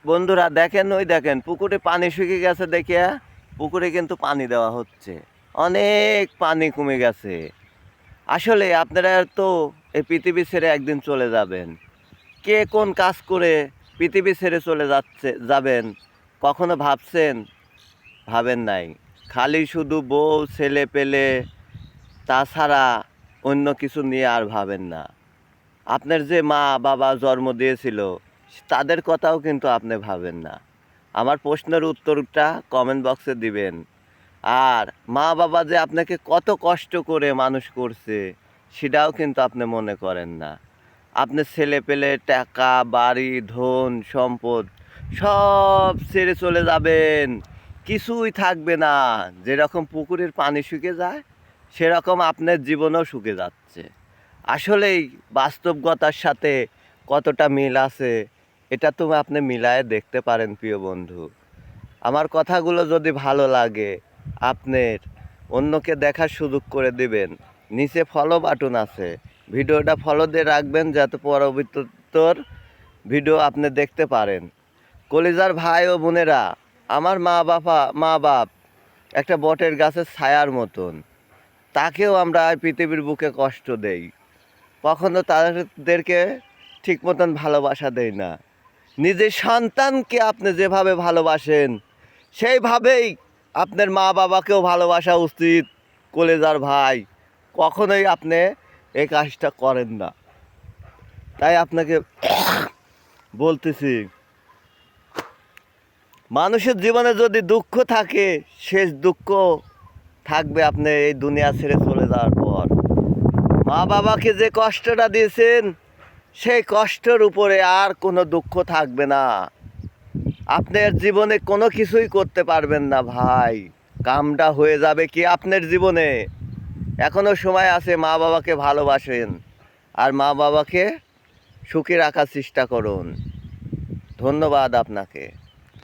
বন্ধুরা দেখেন, ওই দেখেন পুকুরে পানি শুকিয়ে গেছে দেখিয়া পুকুরে কিন্তু পানি দেওয়া হচ্ছে। অনেক পানি কমে গেছে। আসলে আপনারা তো এই পৃথিবী ছেড়ে একদিন চলে যাবেন। কে কোন কাজ করে পৃথিবী ছেড়ে চলে যাবেন কখনো ভাবছেন? ভাবেন নাই। খালি শুধু বউ ছেলে পেলে, তাছাড়া অন্য কিছু নিয়ে আর ভাবেন না। আপনার যে মা বাবা জন্ম দিয়েছিল তাদের কথাও কিন্তু আপনি ভাবেন না। আমার প্রশ্নের উত্তরটা কমেন্ট বক্সে দিবেন। আর মা বাবা যে আপনাকে কত কষ্ট করে মানুষ করছে সেটাও কিন্তু আপনি মনে করেন না। আপনি ছেলে পেলে, টাকা বাড়ি ধন সম্পদ সব ছেড়ে চলে যাবেন, কিছুই থাকবে না। যেরকম পুকুরের পানি শুকিয়ে যায় সেরকম আপনার জীবনও শুকিয়ে যাচ্ছে। আসলেই বাস্তবতার সাথে কতটা মিল আছে এটা তুমি আপনি মিলায়ে দেখতে পারেন প্রিয় বন্ধু। আমার কথাগুলো যদি ভালো লাগে আপনার, অন্যকে দেখার সুযোগ করে দিবেন। নিচে ফলো বাটন আছে, ভিডিওটা ফলো দিয়ে রাখবেন যাতে পরবর্তীতর ভিডিও আপনি দেখতে পারেন। কলিজার ভাই ও বোনেরা, আমার মা বাপ একটা বটের গাছের ছায়ার মতন। তাকেও আমরা পৃথিবীর বুকে কষ্ট দেই, কখনো তাদেরকে ঠিক মতন ভালোবাসা দেই না। নিজের সন্তানকে আপনি যেভাবে ভালোবাসেন সেইভাবেই আপনার মা বাবাকেও ভালোবাসা উচিত। কলেজার ভাই, কখনোই আপনি এই কাজটা করেন না। তাই আপনাকে বলতেছি, মানুষের জীবনে যদি দুঃখ থাকে, শেষ দুঃখ থাকবে আপনি এই দুনিয়া ছেড়ে চলে যাওয়ার পর। মা বাবাকে যে কষ্টটা দিয়েছেন সেই কষ্টের উপরে আর কোনো দুঃখ থাকবে না। আপনার জীবনে কোনো কিছুই করতে পারবেন না ভাই। কামটা হয়ে যাবে কি আপনার জীবনে? এখনো সময় আছে, মা বাবাকে ভালোবাসেন আর মা বাবাকে সুখী রাখার চেষ্টা করুন। ধন্যবাদ আপনাকে।